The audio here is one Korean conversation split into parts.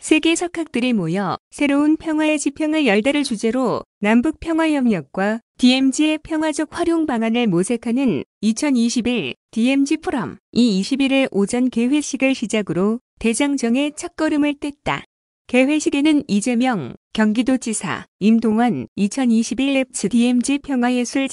세계 석학들이 모여 새로운 평화의 지평을 열다를 주제로 남북 평화협력과 DMZ의 평화적 활용 방안을 모색하는 2021 DMZ 포럼이 21일 오전 개회식을 시작으로 대장정의 첫걸음을 뗐다. 개회식에는 이재명 경기도지사, 임동원 2021 랩츠 DMZ 평화예술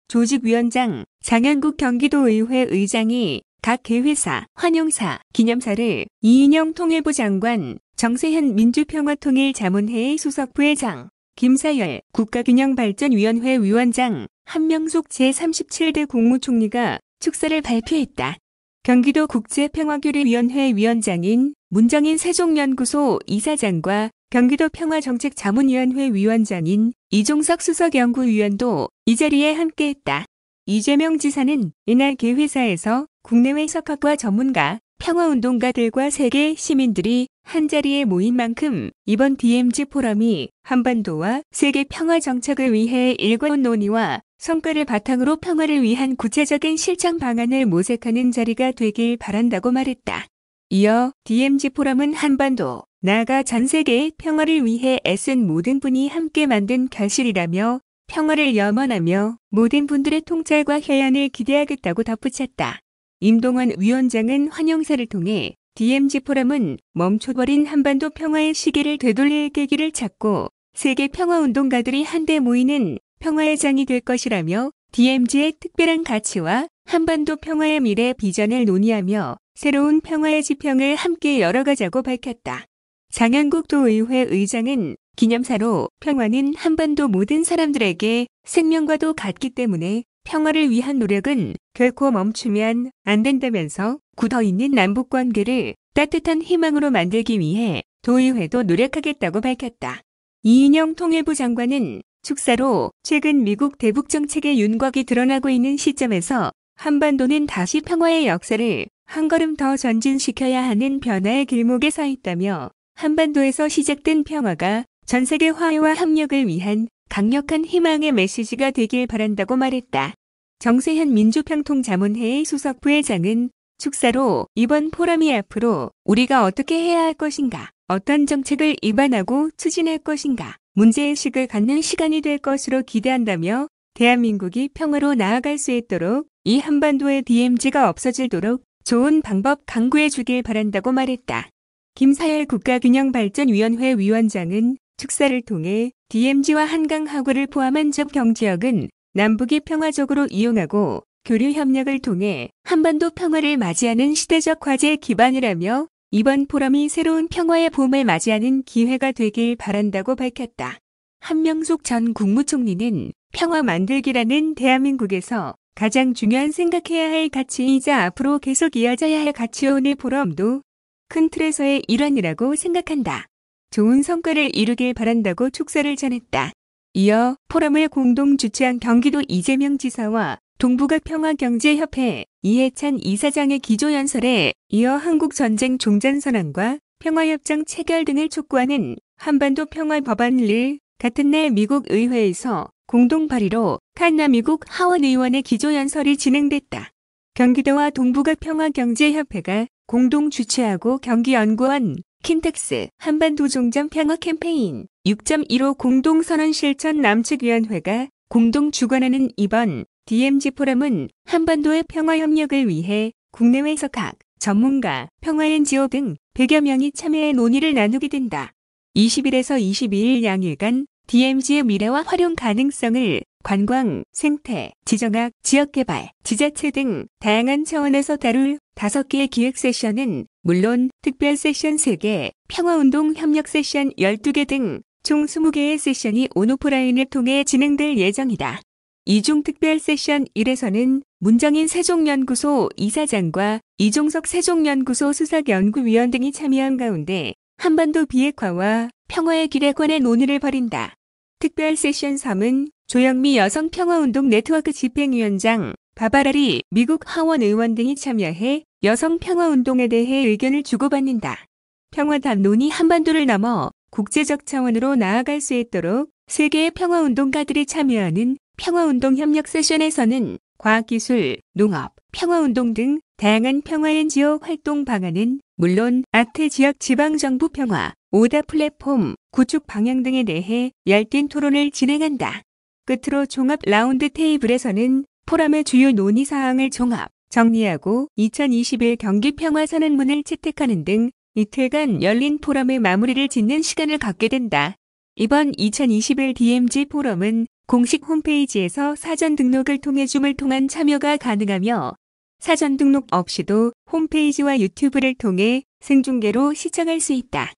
조직위원장, 장현국 경기도의회 의장이 각 개회사, 환영사, 기념사를 이인영 통일부 장관, 정세현 민주평화통일자문회의 수석부회장, 김사열 국가균형발전위원회 위원장, 한명숙 제37대 국무총리가 축사를 발표했다. 경기도 국제평화교류위원회 위원장인 문정인 세종연구소 이사장과 경기도 평화정책자문위원회 위원장인 이종석 수석연구위원도 이 자리에 함께했다. 이재명 지사는 이날 개회사에서 국내외 석학과 전문가, 평화운동가들과 세계 시민들이 한자리에 모인 만큼 이번 DMZ 포럼이 한반도와 세계 평화 정착을 위해 일관된 논의와 성과를 바탕으로 평화를 위한 구체적인 실천 방안을 모색하는 자리가 되길 바란다고 말했다. 이어 DMZ 포럼은 한반도, 나아가 전 세계의 평화를 위해 애쓴 모든 분이 함께 만든 결실이라며 평화를 염원하며 모든 분들의 통찰과 해안을 기대하겠다고 덧붙였다. 임동원 위원장은 환영사를 통해 DMZ 포럼은 멈춰버린 한반도 평화의 시기를 되돌릴 계기를 찾고 세계 평화운동가들이 한데 모이는 평화의 장이 될 것이라며 DMZ의 특별한 가치와 한반도 평화의 미래 비전을 논의하며 새로운 평화의 지평을 함께 열어가자고 밝혔다. 장현국 도의회 의장은 기념사로 평화는 한반도 모든 사람들에게 생명과도 같기 때문에 평화를 위한 노력은 결코 멈추면 안 된다면서 굳어있는 남북관계를 따뜻한 희망으로 만들기 위해 도의회도 노력하겠다고 밝혔다. 이인영 통일부 장관은 축사로 최근 미국 대북 정책의 윤곽이 드러나고 있는 시점에서 한반도는 다시 평화의 역사를 한 걸음 더 전진시켜야 하는 변화의 길목에 서 있다며 한반도에서 시작된 평화가 전 세계 화해와 협력을 위한 강력한 희망의 메시지가 되길 바란다고 말했다. 정세현 민주평통자문회의 수석부회장은 축사로 이번 포럼이 앞으로 우리가 어떻게 해야 할 것인가, 어떤 정책을 입안하고 추진할 것인가, 문제의식을 갖는 시간이 될 것으로 기대한다며 대한민국이 평화로 나아갈 수 있도록 이 한반도의 DMZ가 없어지도록 좋은 방법 강구해 주길 바란다고 말했다. 김사열 국가균형발전위원회 위원장은 축사를 통해 DMZ와 한강하구를 포함한 적 경지역은 남북이 평화적으로 이용하고 교류 협력을 통해 한반도 평화를 맞이하는 시대적 과제의 기반이라며 이번 포럼이 새로운 평화의 봄을 맞이하는 기회가 되길 바란다고 밝혔다. 한명숙 전 국무총리는 평화 만들기라는 대한민국에서 가장 중요한 생각해야 할 가치이자 앞으로 계속 이어져야 할 가치오늘 포럼도 큰 틀에서의 일환이라고 생각한다. 좋은 성과를 이루길 바란다고 축사를 전했다. 이어 포럼을 공동 주최한 경기도 이재명 지사와 동북아 평화경제협회 이해찬 이사장의 기조연설에 이어 한국전쟁 종전선언과 평화협정 체결 등을 촉구하는 한반도 평화법안을 같은 날 미국 의회에서 공동 발의로 칸나 미국 하원 의원의 기조연설이 진행됐다. 경기도와 동북아 평화경제협회가 공동 주최하고 경기연구원, 킨텍스, 한반도 종전 평화 캠페인 6.15 공동선언 실천 남측위원회가 공동 주관하는 이번 DMZ 포럼은 한반도의 평화 협력을 위해 국내외 석학, 전문가, 평화 NGO 등 100여 명이 참여해 논의를 나누게 된다. 20일에서 22일 양일간 DMZ의 미래와 활용 가능성을 관광, 생태, 지정학, 지역개발, 지자체 등 다양한 차원에서 다룰 5개의 기획 세션은 물론 특별 세션 3개, 평화운동 협력 세션 12개 등 총 20개의 세션이 온오프라인을 통해 진행될 예정이다. 이중 특별 세션 1에서는 문정인 세종연구소 이사장과 이종석 세종연구소 수석연구위원 등이 참여한 가운데 한반도 비핵화와 평화의 길에 관해 논의를 벌인다. 특별 세션 3은 조영미 여성평화운동 네트워크 집행위원장, 바바라리 미국 하원 의원 등이 참여해 여성평화운동에 대해 의견을 주고받는다. 평화 담론이 한반도를 넘어 국제적 차원으로 나아갈 수 있도록 세계의 평화운동가들이 참여하는 평화운동 협력 세션에서는 과학기술, 농업, 평화운동 등 다양한 평화 NGO 활동 방안은 물론 아태 지역 지방정부 평화, 오다 플랫폼, 구축 방향 등에 대해 열띤 토론을 진행한다. 끝으로 종합 라운드 테이블에서는 포럼의 주요 논의 사항을 종합, 정리하고 2021 경기 평화 선언문을 채택하는 등 이틀간 열린 포럼의 마무리를 짓는 시간을 갖게 된다. 이번 2021 DMZ 포럼은 공식 홈페이지에서 사전 등록을 통해 줌을 통한 참여가 가능하며 사전 등록 없이도 홈페이지와 유튜브를 통해 생중계로 시청할 수 있다.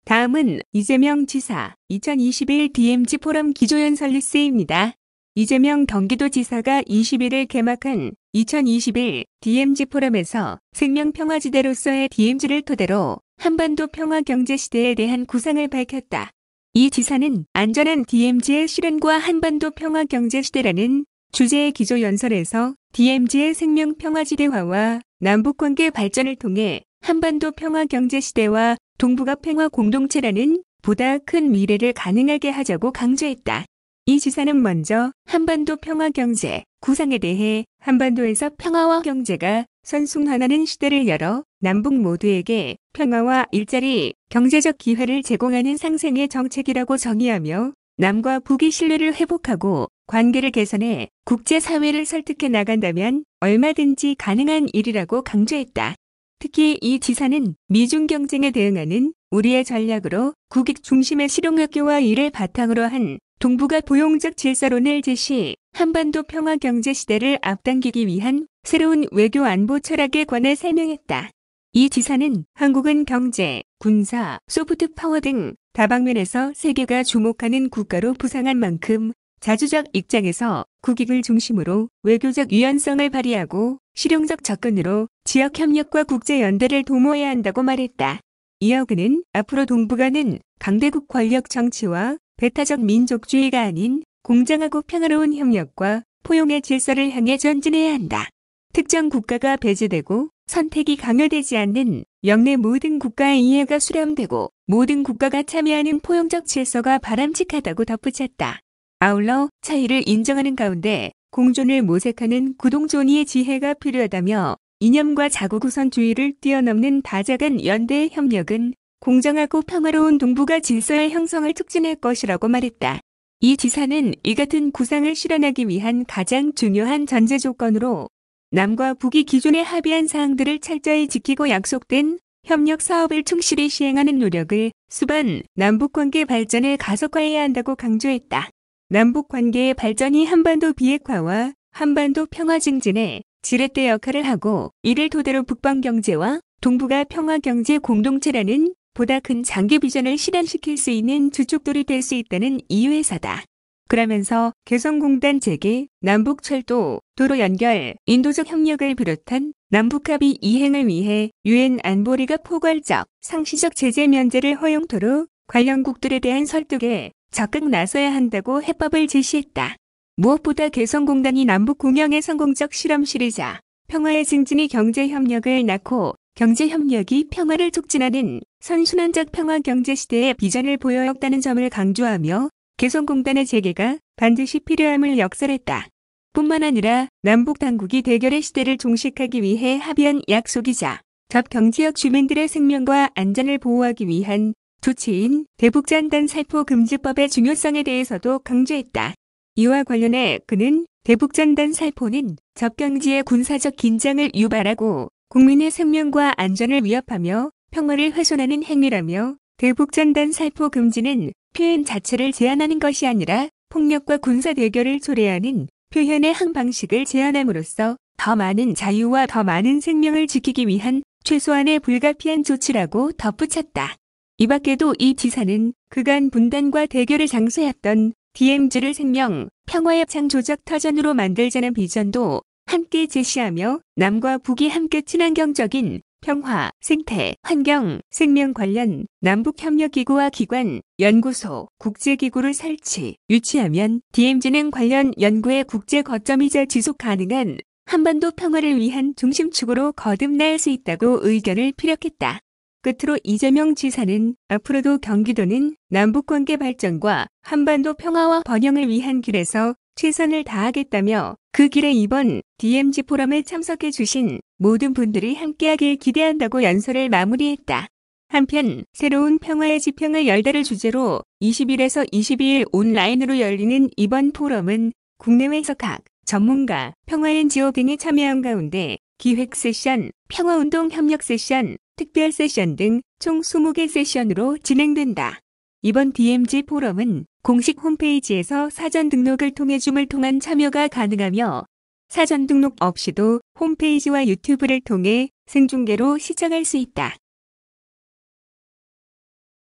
다음은 이재명 지사 2021 DMZ 포럼 기조연설 뉴스입니다. 이재명 경기도지사가 21일 개막한 2021 DMZ 포럼에서 생명평화지대로서의 DMZ를 토대로 한반도 평화경제시대에 대한 구상을 밝혔다. 이 지사는 안전한 DMZ의 실현과 한반도 평화경제시대라는 주제의 기조연설에서 DMZ의 생명평화지대화와 남북관계 발전을 통해 한반도 평화경제시대와 동북아 평화 공동체라는 보다 큰 미래를 가능하게 하자고 강조했다. 이 지사는 먼저 한반도 평화경제 구상에 대해 한반도에서 평화와 경제가 선순환하는 시대를 열어 남북 모두에게 평화와 일자리, 경제적 기회를 제공하는 상생의 정책이라고 정의하며 남과 북이 신뢰를 회복하고 관계를 개선해 국제사회를 설득해 나간다면 얼마든지 가능한 일이라고 강조했다. 특히 이 지사는 미중 경쟁에 대응하는 우리의 전략으로 국익 중심의 실용학교와 이를 바탕으로 한 동북아 포용적 질서론을 제시, 한반도 평화 경제 시대를 앞당기기 위한 새로운 외교 안보 철학에 관해 설명했다. 이 지사는 한국은 경제, 군사, 소프트 파워 등 다방면에서 세계가 주목하는 국가로 부상한 만큼 자주적 입장에서 국익을 중심으로 외교적 유연성을 발휘하고 실용적 접근으로 지역 협력과 국제 연대를 도모해야 한다고 말했다. 이어 그는 앞으로 동북아는 강대국 권력 정치와 배타적 민족주의가 아닌 공정하고 평화로운 협력과 포용의 질서를 향해 전진해야 한다. 특정 국가가 배제되고 선택이 강요되지 않는 영내 모든 국가의 이해가 수렴되고 모든 국가가 참여하는 포용적 질서가 바람직하다고 덧붙였다. 아울러 차이를 인정하는 가운데 공존을 모색하는 구동존의의 지혜가 필요하다며 이념과 자국 우선주의를 뛰어넘는 다자간 연대의 협력은 공정하고 평화로운 동북아 질서의 형성을 촉진할 것이라고 말했다. 이 지사는 이 같은 구상을 실현하기 위한 가장 중요한 전제 조건으로 남과 북이 기존에 합의한 사항들을 철저히 지키고 약속된 협력 사업을 충실히 시행하는 노력을 수반 남북관계 발전을 가속화해야 한다고 강조했다. 남북관계의 발전이 한반도 비핵화와 한반도 평화 증진에 지렛대 역할을 하고 이를 토대로 북방경제와 동북아 평화경제 공동체라는 보다 큰 장기 비전을 실현시킬 수 있는 주축돌이 될 수 있다는 이유에서다. 그러면서 개성공단 재개, 남북철도, 도로 연결, 인도적 협력을 비롯한 남북합의 이행을 위해 유엔 안보리가 포괄적, 상시적 제재 면제를 허용토록 관련국들에 대한 설득에 적극 나서야 한다고 해법을 제시했다. 무엇보다 개성공단이 남북 공영의 성공적 실험실이자 평화의 증진이 경제협력을 낳고 경제협력이 평화를 촉진하는 선순환적 평화경제시대의 비전을 보여왔다는 점을 강조하며 개성공단의 재개가 반드시 필요함을 역설했다. 뿐만 아니라 남북 당국이 대결의 시대를 종식하기 위해 합의한 약속이자 접경지역 주민들의 생명과 안전을 보호하기 위한 조치인 대북전단 살포 금지법의 중요성에 대해서도 강조했다. 이와 관련해 그는 대북전단 살포는 접경지의 군사적 긴장을 유발하고 국민의 생명과 안전을 위협하며 평화를 훼손하는 행위라며 대북전단 살포 금지는 표현 자체를 제한하는 것이 아니라 폭력과 군사 대결을 초래하는 표현의 한 방식을 제한함으로써 더 많은 자유와 더 많은 생명을 지키기 위한 최소한의 불가피한 조치라고 덧붙였다. 이 밖에도 이 지사는 그간 분단과 대결을 장소했던 DMZ를 생명, 평화의 창조적 터전으로 만들자는 비전도 함께 제시하며 남과 북이 함께 친환경적인 평화, 생태, 환경, 생명 관련 남북협력기구와 기관, 연구소, 국제기구를 설치, 유치하면 DMZ는 관련 연구의 국제 거점이자 지속 가능한 한반도 평화를 위한 중심축으로 거듭날 수 있다고 의견을 피력했다. 끝으로 이재명 지사는 앞으로도 경기도는 남북관계 발전과 한반도 평화와 번영을 위한 길에서 최선을 다하겠다며 그 길에 이번 DMZ 포럼에 참석해 주신 모든 분들이 함께하길 기대한다고 연설을 마무리했다. 한편 새로운 평화의 지평을 열다를 주제로 20일에서 22일 온라인으로 열리는 이번 포럼은 국내외에서 각 전문가, 평화 NGO 등이 참여한 가운데 기획 세션, 평화운동 협력 세션, 특별 세션 등 총 20개 세션으로 진행된다. 이번 DMZ 포럼은 공식 홈페이지에서 사전 등록을 통해 줌을 통한 참여가 가능하며 사전 등록 없이도 홈페이지와 유튜브를 통해 생중계로 시청할 수 있다.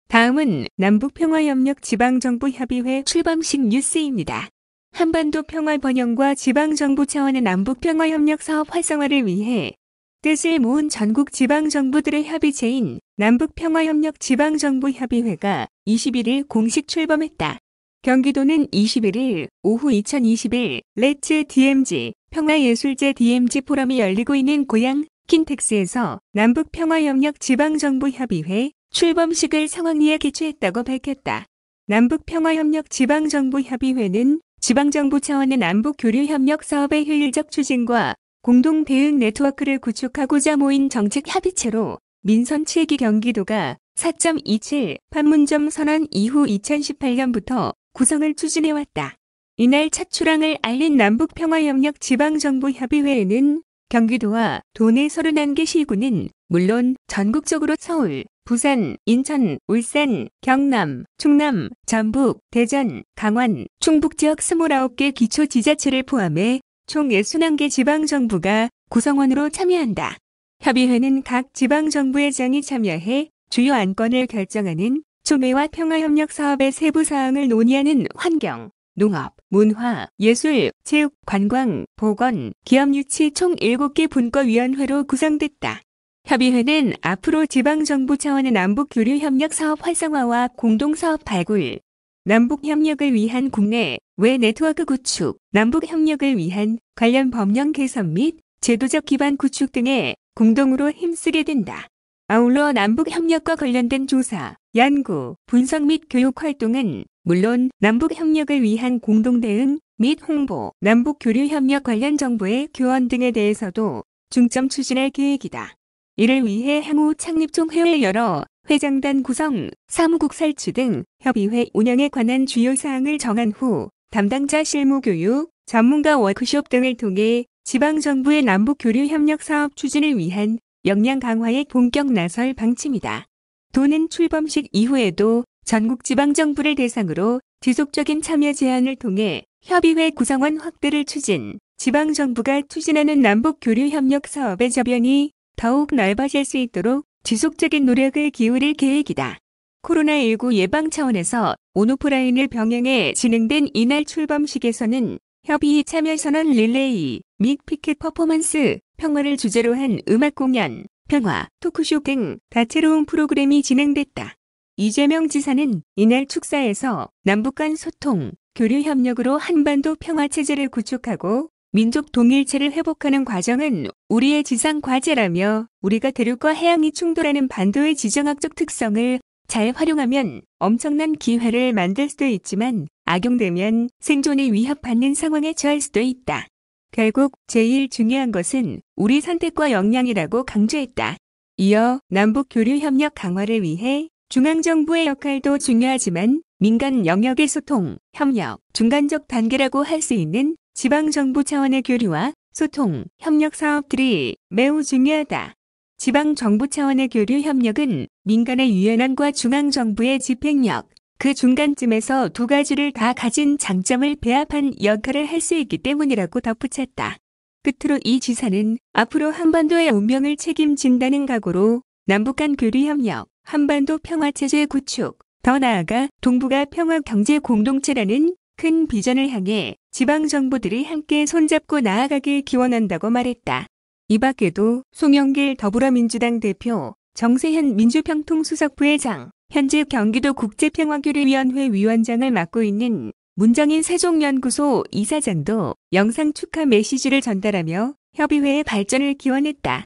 다음은 남북평화협력 지방정부협의회 출범식 뉴스입니다. 한반도 평화 번영과 지방정부 차원의 남북평화협력 사업 활성화를 위해 뜻을 모은 전국 지방정부들의 협의체인 남북평화협력 지방정부협의회가 21일 공식 출범했다. 경기도는 21일 오후 2021 렛츠 DMZ 평화예술제 DMZ 포럼이 열리고 있는 고향 킨텍스에서 남북평화협력 지방정부협의회 출범식을 성황리에 개최했다고 밝혔다. 남북평화협력 지방정부협의회는 지방정부 차원의 남북교류협력 사업의 효율적 추진과 공동 대응 네트워크를 구축하고자 모인 정책 협의체로 민선 7기 경기도가 4.27 판문점 선언 이후 2018년부터 구성을 추진해왔다. 이날 첫 출항을 알린 남북평화협력 지방정부협의회에는 경기도와 도내 31개 시군은 물론 전국적으로 서울, 부산, 인천, 울산, 경남, 충남, 전북, 대전, 강원, 충북 지역 29개 기초지자체를 포함해 총 61개 지방정부가 구성원으로 참여한다. 협의회는 각 지방정부회장이 참여해 주요 안건을 결정하는 초매화 평화협력 사업의 세부 사항을 논의하는 환경, 농업, 문화, 예술, 체육, 관광, 보건, 기업 유치 총 7개 분과위원회로 구성됐다. 협의회는 앞으로 지방정부 차원의 남북교류협력 사업 활성화와 공동사업 발굴, 남북협력을 위한 국내 외 네트워크 구축, 남북협력을 위한 관련 법령 개선 및 제도적 기반 구축 등에 공동으로 힘쓰게 된다. 아울러 남북협력과 관련된 조사, 연구, 분석 및 교육 활동은 물론 남북협력을 위한 공동대응 및 홍보, 남북교류협력 관련 정보의 교원 등에 대해서도 중점 추진할 계획이다. 이를 위해 향후 창립 중 회를 열어 회장단 구성, 사무국 설치 등 협의회 운영에 관한 주요 사항을 정한 후 담당자 실무교육, 전문가 워크숍 등을 통해 지방정부의 남북교류협력 사업 추진을 위한 역량 강화에 본격 나설 방침이다. 도는 출범식 이후에도 전국 지방정부를 대상으로 지속적인 참여 제안을 통해 협의회 구성원 확대를 추진, 지방정부가 추진하는 남북교류협력 사업의 저변이 더욱 넓어질 수 있도록 지속적인 노력을 기울일 계획이다. 코로나19 예방 차원에서 온오프라인을 병행해 진행된 이날 출범식에서는 협의회 참여 선언 릴레이 및 피켓 퍼포먼스, 평화를 주제로 한 음악 공연, 평화, 토크쇼 등 다채로운 프로그램이 진행됐다. 이재명 지사는 이날 축사에서 남북 간 소통, 교류 협력으로 한반도 평화체제를 구축하고 민족 동일체를 회복하는 과정은 우리의 지상 과제라며 우리가 대륙과 해양이 충돌하는 반도의 지정학적 특성을 잘 활용하면 엄청난 기회를 만들 수도 있지만 악용되면 생존에 위협받는 상황에 처할 수도 있다. 결국 제일 중요한 것은 우리 선택과 역량이라고 강조했다. 이어 남북 교류 협력 강화를 위해 중앙정부의 역할도 중요하지만 민간 영역의 소통, 협력, 중간적 단계라고 할 수 있는 지방정부 차원의 교류와 소통, 협력 사업들이 매우 중요하다. 지방정부 차원의 교류 협력은 민간의 유연함과 중앙정부의 집행력, 그 중간쯤에서 두 가지를 다 가진 장점을 배합한 역할을 할 수 있기 때문이라고 덧붙였다. 끝으로 이 지사는 앞으로 한반도의 운명을 책임진다는 각오로 남북 간 교류 협력, 한반도 평화체제 구축, 더 나아가 동북아 평화 경제 공동체라는 큰 비전을 향해 지방정부들이 함께 손잡고 나아가길 기원한다고 말했다. 이 밖에도 송영길 더불어민주당 대표, 정세현 민주평통수석부회장, 현재 경기도 국제평화교류위원회 위원장을 맡고 있는 문정인 세종연구소 이사장도 영상 축하 메시지를 전달하며 협의회의 발전을 기원했다.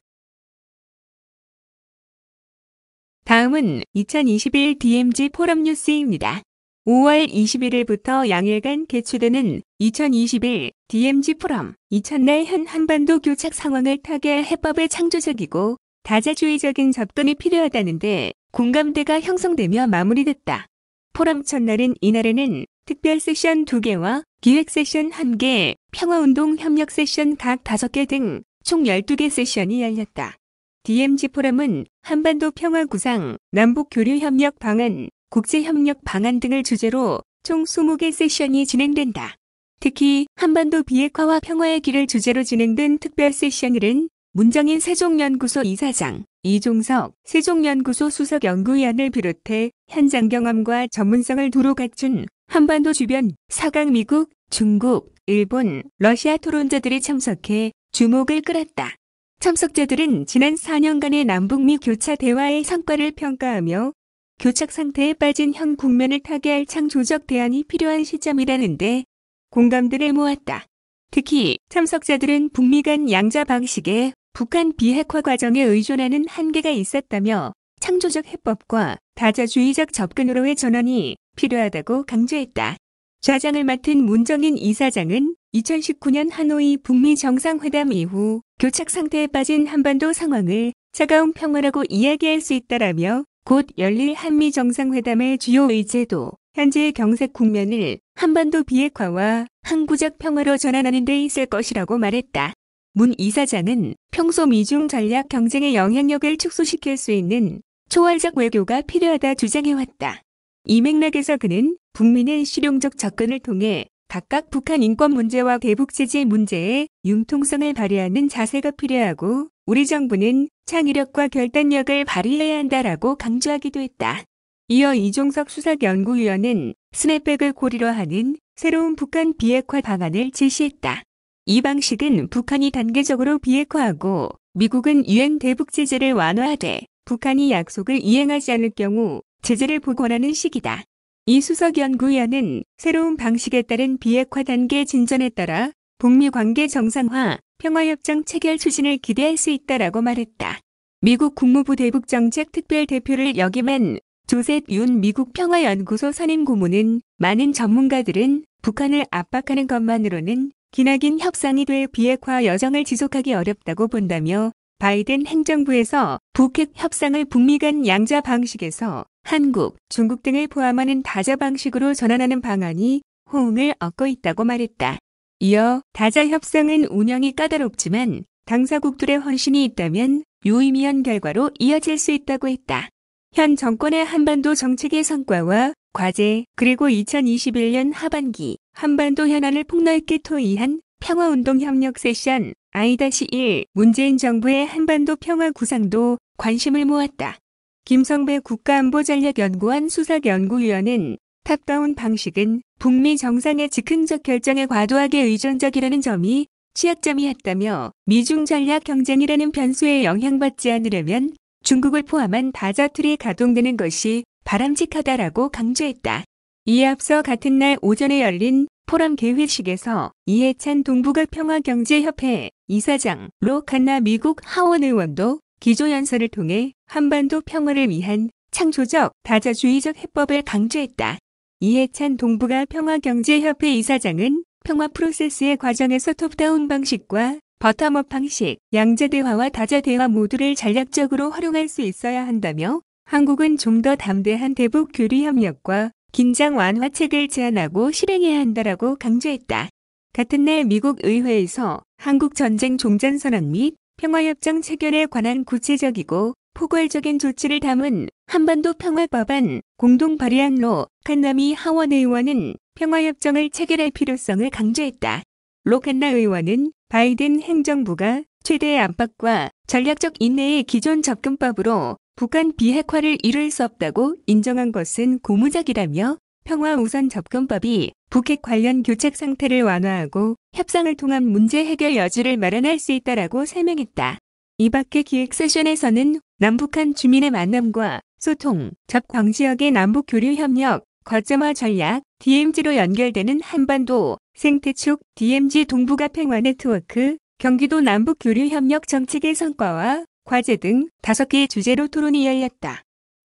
다음은 2021 DMZ 포럼 뉴스입니다. 5월 21일부터 양일간 개최되는 2021 DMZ 포럼, 이튿날 현 한반도 교착 상황을 타개할 해법의 창조적이고 다자주의적인 접근이 필요하다는데 공감대가 형성되며 마무리됐다. 포럼 첫날인 이날에는 특별 세션 2개와 기획 세션 1개, 평화운동 협력 세션 각 5개 등 총 12개 세션이 열렸다. DMZ 포럼은 한반도 평화 구상, 남북 교류 협력 방안, 국제협력 방안 등을 주제로 총 20개 세션이 진행된다. 특히 한반도 비핵화와 평화의 길을 주제로 진행된 특별 세션일은 문정인 세종연구소 이사장, 이종석 세종연구소 수석연구위원을 비롯해 현장 경험과 전문성을 두루 갖춘 한반도 주변 4강 미국, 중국, 일본, 러시아 토론자들이 참석해 주목을 끌었다. 참석자들은 지난 4년간의 남북미 교차 대화의 성과를 평가하며 교착 상태에 빠진 현 국면을 타개할 창조적 대안이 필요한 시점이라는데 공감대를 모았다. 특히 참석자들은 북미 간 양자 방식에 북한 비핵화 과정에 의존하는 한계가 있었다며 창조적 해법과 다자주의적 접근으로의 전환이 필요하다고 강조했다. 좌장을 맡은 문정인 이사장은 2019년 하노이 북미 정상회담 이후 교착 상태에 빠진 한반도 상황을 차가운 평화라고 이야기할 수 있다라며 곧 열릴 한미 정상회담의 주요 의제도 현재의 경색 국면을 한반도 비핵화와 항구적 평화로 전환하는 데 있을 것이라고 말했다. 문 이사장은 평소 미중 전략 경쟁의 영향력을 축소시킬 수 있는 초월적 외교가 필요하다 주장해왔다. 이 맥락에서 그는 북미는 실용적 접근을 통해 각각 북한 인권 문제와 대북 제재 문제에 융통성을 발휘하는 자세가 필요하고 우리 정부는 창의력과 결단력을 발휘해야 한다라고 강조하기도 했다. 이어 이종석 수석연구위원은 스냅백을 고리로 하는 새로운 북한 비핵화 방안을 제시했다. 이 방식은 북한이 단계적으로 비핵화하고 미국은 유엔 대북 제재를 완화하되 북한이 약속을 이행하지 않을 경우 제재를 복원하는 시기다. 이 수석연구위원은 새로운 방식에 따른 비핵화 단계 진전에 따라 북미 관계 정상화, 평화협정 체결 추진을 기대할 수 있다라고 말했다. 미국 국무부 대북정책 특별대표를 역임한 조셉 윤 미국 평화연구소 선임 고문은 많은 전문가들은 북한을 압박하는 것만으로는 기나긴 협상이 돼 비핵화 여정을 지속하기 어렵다고 본다며 바이든 행정부에서 북핵 협상을 북미 간 양자 방식에서 한국, 중국 등을 포함하는 다자 방식으로 전환하는 방안이 호응을 얻고 있다고 말했다. 이어 다자 협상은 운영이 까다롭지만 당사국들의 헌신이 있다면 유의미한 결과로 이어질 수 있다고 했다. 현 정권의 한반도 정책의 성과와 과제 그리고 2021년 하반기 한반도 현안을 폭넓게 토의한 평화운동 협력 세션 I-1 문재인 정부의 한반도 평화 구상도 관심을 모았다. 김성배 국가안보전략연구원 수석연구위원은 탑다운 방식은 북미 정상의 즉흥적 결정에 과도하게 의존적이라는 점이 취약점이었다며 미중 전략 경쟁이라는 변수에 영향받지 않으려면 중국을 포함한 다자 틀이 가동되는 것이 바람직하다라고 강조했다. 이에 앞서 같은 날 오전에 열린 포럼 개회식에서 이해찬 동북아평화경제협회 이사장 로 칸나 미국 하원의원도 기조연설을 통해 한반도 평화를 위한 창조적 다자주의적 해법을 강조했다. 이해찬 동북아평화경제협회 이사장은 평화 프로세스의 과정에서 톱다운 방식과 버텀업 방식, 양자대화와 다자대화 모두를 전략적으로 활용할 수 있어야 한다며 한국은 좀 더 담대한 대북 교류 협력과 긴장 완화책을 제안하고 실행해야 한다라고 강조했다. 같은 날 미국 의회에서 한국 전쟁 종전선언 및 평화협정 체결에 관한 구체적이고 포괄적인 조치를 담은 한반도 평화법안 공동 발의안 로 칸나미 하원의원은 평화협정을 체결할 필요성을 강조했다. 로 칸나 의원은 바이든 행정부가 최대의 압박과 전략적 인내의 기존 접근법으로 북한 비핵화를 이룰 수 없다고 인정한 것은 고무적이라며 평화 우선 접근법이 북핵 관련 교착 상태를 완화하고 협상을 통한 문제 해결 여지를 마련할 수 있다라고 설명했다. 이 밖에 기획 세션에서는 남북한 주민의 만남과 소통, 접광 지역의 남북 교류 협력, 거점화 전략, DMZ로 연결되는 한반도, 생태축, DMZ 동북아 평화 네트워크, 경기도 남북 교류 협력 정책의 성과와 과제 등 5개의 주제로 토론이 열렸다.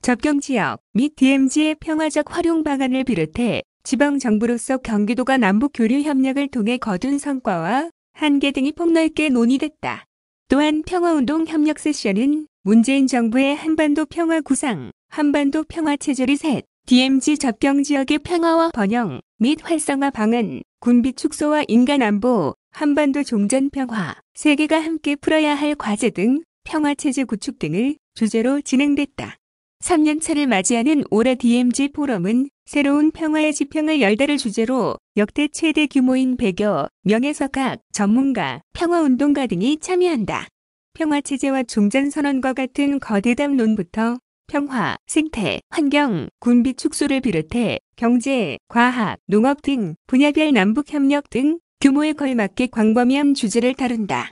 접경지역 및 DMZ의 평화적 활용 방안을 비롯해 지방정부로서 경기도가 남북 교류 협력을 통해 거둔 성과와 한계 등이 폭넓게 논의됐다. 또한 평화운동 협력 세션은 문재인 정부의 한반도 평화 구상, 한반도 평화체제 리셋, DMZ 접경지역의 평화와 번영 및 활성화 방안, 군비 축소와 인간 안보, 한반도 종전 평화, 세계가 함께 풀어야 할 과제 등 평화체제 구축 등을 주제로 진행됐다. 3년차를 맞이하는 올해 DMZ 포럼은 새로운 평화의 지평을 열다를 주제로 역대 최대 규모인 100여 명의 각 전문가, 평화운동가 등이 참여한다. 평화체제와 종전선언과 같은 거대 담론부터 평화, 생태, 환경, 군비 축소를 비롯해 경제, 과학, 농업 등 분야별 남북협력 등 규모에 걸맞게 광범위한 주제를 다룬다.